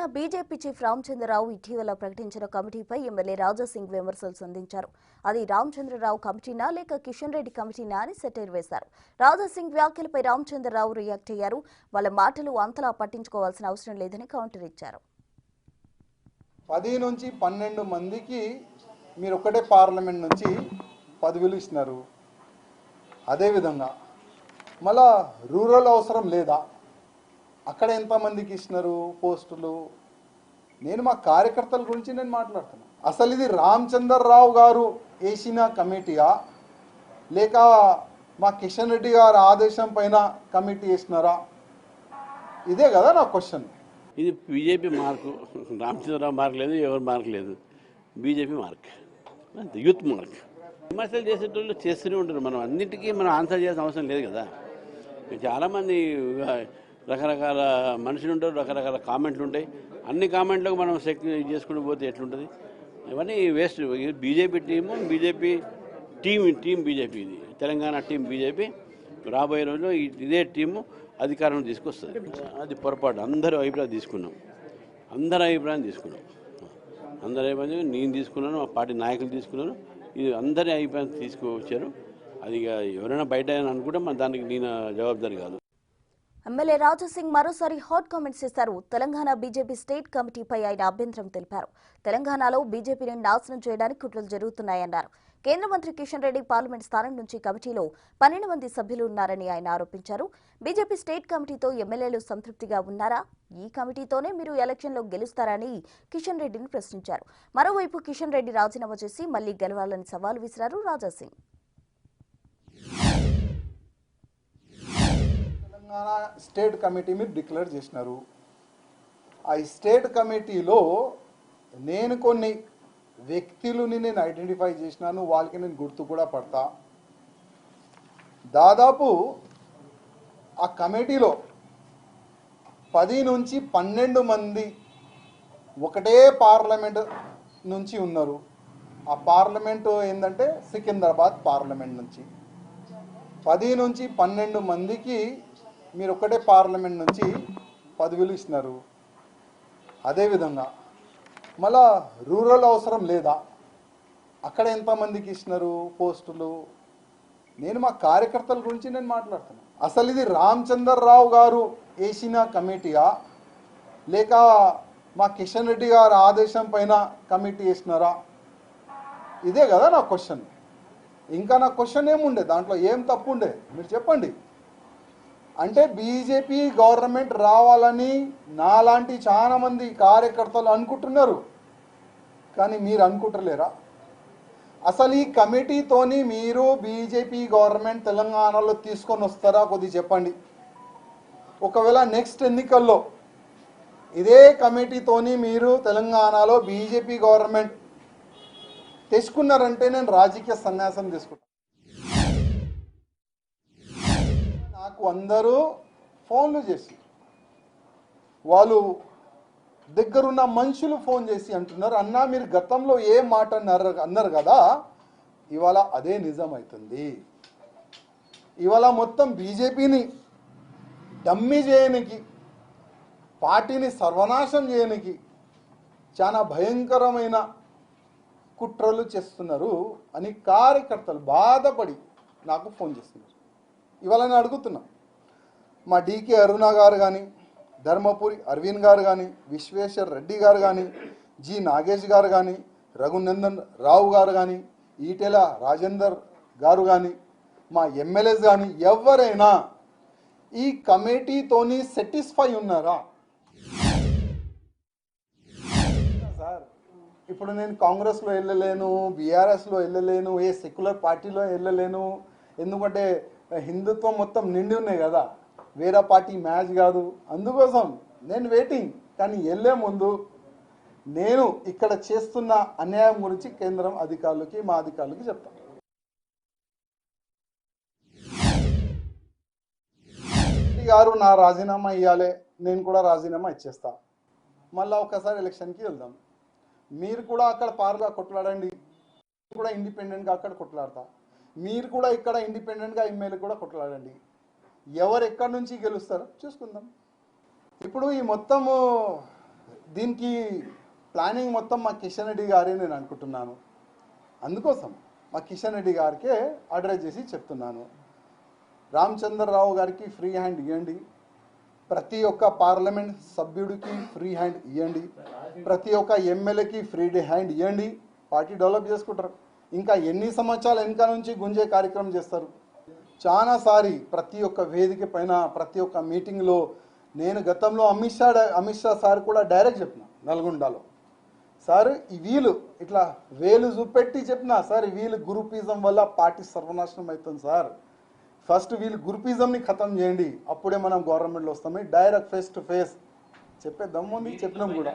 Telangana BJP chief Ramachandra Rao ఇటీవల ప్రకటించిన కమిటీపై MLA Raja Singh విమర్శలు సంధించారు. అది రామచంద్రరావు కమిటీనా లేక కిషన్ రెడ్డి కమిటీనా అని సెటైర్ వేశారు. రాజాసింగ్ వ్యాఖ్యలపై రామచంద్రరావు రియాక్ట్ అయ్యారు. వాళ్ళ మాటలు అంతలా పట్టించుకోవాల్సిన అవసరం లేదని కౌంటర్ ఇచ్చారు. 10 నుంచి 12 మందికి మీరు ఒకటే పార్లమెంట్ నుంచి పదవులు ఇస్తున్నారు. అదేవిధంగా మళ్ళా రూరల్ అవసరం లేదా? అక్కడ ఎంతమందికి ఇస్తున్నారు పోస్టులు? నేను మా కార్యకర్తల గురించి నేను మాట్లాడుతున్నాను. అసలు ఇది రామచంద్రరావు గారు వేసిన కమిటీయా లేక మా కిషన్ రెడ్డి గారి ఆదేశం పైన కమిటీ వేసినారా? ఇదే కదా నా క్వశ్చన్. ఇది బీజేపీ మార్కు. రామచంద్రరావు మార్క్ లేదు, ఎవరు మార్క్ లేదు, బీజేపీ మార్క్, యూత్ మార్క్. విమర్శలు చేసేటోళ్ళు చేస్తూనే ఉంటారు. మనం అన్నింటికీ మనం ఆన్సర్ చేయాల్సిన అవసరం లేదు కదా. చాలామంది రకరకాల మనుషులు ఉంటారు, రకరకాల కామెంట్లు ఉంటాయి. అన్ని కామెంట్లకు మనం చేసుకుంటూ పోతే ఎట్లుంటుంది? ఇవన్నీ waste. BJP team, BJP team BJP, ఇది తెలంగాణ టీం బీజేపీ రాబోయే రోజుల్లో ఇదే టీము అధికారం తీసుకొస్తుంది. అది పొరపాటు. అందరి అభిప్రాయం తీసుకున్నాం, అందరి అభిప్రాయం నేను తీసుకున్నాను, మా పార్టీ నాయకులు తీసుకున్నాను. ఇది అందరి అభిప్రాయం తీసుకువచ్చారు. అది ఎవరైనా బయట అనుకుంటే మన దానికి నేను జవాబుదారి కాదు. ఎమ్మెల్యే రాజాసింగ్ మరోసారి హాట్ కామెంట్స్ చేశారు. తెలంగాణ బీజేపీ స్టేట్ కమిటీపై ఆయన అభ్యంతరం తెలిపారు. తెలంగాణలో బీజేపీని నాశనం చేయడానికి కుట్రలు జరుగుతున్నాయన్నారు. కేంద్ర మంత్రి కిషన్ రెడ్డి పార్లమెంట్ స్థానం నుంచి కమిటీలో 12 మంది సభ్యులు ఉన్నారని ఆయన ఆరోపించారు. బీజేపీ స్టేట్ కమిటీతో ఎమ్మెల్యేలు సంతృప్తిగా ఉన్నారా? ఈ కమిటీతోనే మీరు ఎలక్షన్లో గెలుస్తారని కిషన్ రెడ్డిని ప్రశ్నించారు. మరోవైపు కిషన్ రెడ్డి రాజీనామా చేసి మళ్లీ గెలవాలని సవాల్ విసిరారు రాజాసింగ్. తెలంగాణ స్టేట్ కమిటీ మీరు డిక్లేర్ చేసినారు. ఆ స్టేట్ కమిటీలో నేను కొన్ని వ్యక్తులని నేను ఐడెంటిఫై చేసినాను. వాళ్ళకి నేను గుర్తు కూడా పడతా. దాదాపు ఆ కమిటీలో 10 నుంచి 12 మంది ఒకటే పార్లమెంట్ నుంచి ఉన్నారు. ఆ పార్లమెంటు ఏంటంటే సికింద్రాబాద్ పార్లమెంట్ నుంచి 10 నుంచి 12 మందికి మీరు ఒకటే పార్లమెంట్ నుంచి పదవులు ఇస్తున్నారు. అదేవిధంగా మళ్ళా రూరల్ అవసరం లేదా? అక్కడ ఎంతమందికి ఇస్తున్నారు పోస్టులు? నేను మా కార్యకర్తల గురించి నేను మాట్లాడుతున్నాను. అసలు ఇది రామచంద్రరావు గారు వేసిన కమిటీయా లేక మా కిషన్ రెడ్డి గారి ఆదేశం పైన కమిటీ వేసినారా? ఇదే కదా నా క్వశ్చన్. ఇంకా నా క్వశ్చన్ ఏముండే? దాంట్లో ఏం తప్పు ఉండే మీరు చెప్పండి. అంటే బీజేపీ గవర్నమెంట్ రావాలని నాలాంటి చాలా మంది కార్యకర్తలు అనుకుంటున్నారు, కానీ మీరు అనుకుంటలేరా? అసలు ఈ కమిటీతోని మీరు బీజేపీ గవర్నమెంట్ తెలంగాణలో తీసుకొని వస్తారా? కొద్దిగా చెప్పండి. ఒకవేళ నెక్స్ట్ ఎన్నికల్లో ఇదే కమిటీతోని మీరు తెలంగాణలో బీజేపీ గవర్నమెంట్ తెచ్చుకున్నారంటే నేను రాజకీయ సన్యాసం తీసుకుంటాను. నాకు అందరూ ఫోన్లు చేసి, వాళ్ళు దగ్గరున్న మనుషులు ఫోన్ చేసి అంటున్నారు, అన్నా మీరు గతంలో ఏ మాట అన్నారు కదా, ఇవాళ అదే నిజం అవుతుంది. ఇవాళ మొత్తం బీజేపీని డమ్మీ చేయడానికి, పార్టీని సర్వనాశం చేయడానికి చాలా భయంకరమైన కుట్రలు చేస్తున్నారు అని కార్యకర్తలు బాధపడి నాకు ఫోన్ చేస్తున్నారు. ఇవాళ నేను అడుగుతున్నా, మా డీకే అరుణ గారు కానీ, ధర్మపురి అరవింద్ గారు కానీ, విశ్వేశ్వర్ రెడ్డి గారు కానీ, జి నాగేష్ గారు కానీ, రఘునందన్ రావు గారు కానీ, ఈటెల రాజేందర్ గారు కానీ, మా ఎమ్మెల్యేస్ కానీ ఎవరైనా ఈ కమిటీతోని సాటిస్ఫై ఉన్నారా? సార్, ఇప్పుడు నేను కాంగ్రెస్లో వెళ్ళలేను, బీఆర్ఎస్లో వెళ్ళలేను, ఏ సెక్యులర్ పార్టీలో వెళ్ళలేను. ఎందుకంటే హిందుత్వం మొత్తం నిండి ఉన్నాయి కదా, వేరే పార్టీ మ్యాచ్ కాదు. అందుకోసం నేను వెయిటింగ్. కానీ వెళ్ళే ముందు నేను ఇక్కడ చేస్తున్న అన్యాయం గురించి కేంద్రం అధికారులకి, మా అధికారులకి చెప్తాను. గారు నా రాజీనామా ఇవ్వాలి, నేను కూడా రాజీనామా ఇచ్చేస్తా. మళ్ళీ ఒకసారి ఎలక్షన్కి వెళ్దాం. మీరు కూడా అక్కడ పార్గా కొట్లాడండి, కూడా ఇండిపెండెంట్గా అక్కడ కొట్లాడతా. మీరు కూడా ఇక్కడ ఇండిపెండెంట్గా ఎమ్మెల్యే కూడా కొట్లాడండి. ఎవరు ఎక్కడి నుంచి గెలుస్తారో చూసుకుందాం. ఇప్పుడు ఈ మొత్తము దీనికి ప్లానింగ్ మొత్తం మా కిషన్ రెడ్డి గారే నేను అనుకుంటున్నాను. అందుకోసం మా కిషన్ రెడ్డి గారికే అడ్రస్ చేసి చెప్తున్నాను, రామచంద్రరావు గారికి ఫ్రీ హ్యాండ్ ఇవ్వండి, ప్రతి ఒక్క పార్లమెంట్ సభ్యుడికి ఫ్రీ హ్యాండ్ ఇవ్వండి, ప్రతి ఒక్క ఎమ్మెల్యేకి ఫ్రీ హ్యాండ్ ఇవ్వండి, పార్టీ డెవలప్ చేసుకుంటారు. ఇంకా ఎన్ని సంవత్సరాలు వెనక నుంచి గుంజే కార్యక్రమం చేస్తారు. చాలాసారి ప్రతి ఒక్క వేదిక పైన ప్రతి ఒక్క మీటింగ్లో నేను గతంలో అమిత్ షా సార్ కూడా డైరెక్ట్ చెప్పిన నల్గొండలో, సార్ ఈ వీళ్ళు ఇట్లా వేలు చూపెట్టి చెప్పిన, సార్ వీళ్ళు గ్రూపిజం వల్ల పార్టీ సర్వనాశనం అవుతుంది సార్, ఫస్ట్ వీళ్ళు గ్రూపిజంని ఖతం చేయండి, అప్పుడే మనం గవర్నమెంట్లో వస్తామని డైరెక్ట్ ఫేస్ టు ఫేస్ చెప్పే దమ్ముంది, చెప్పినాం కూడా.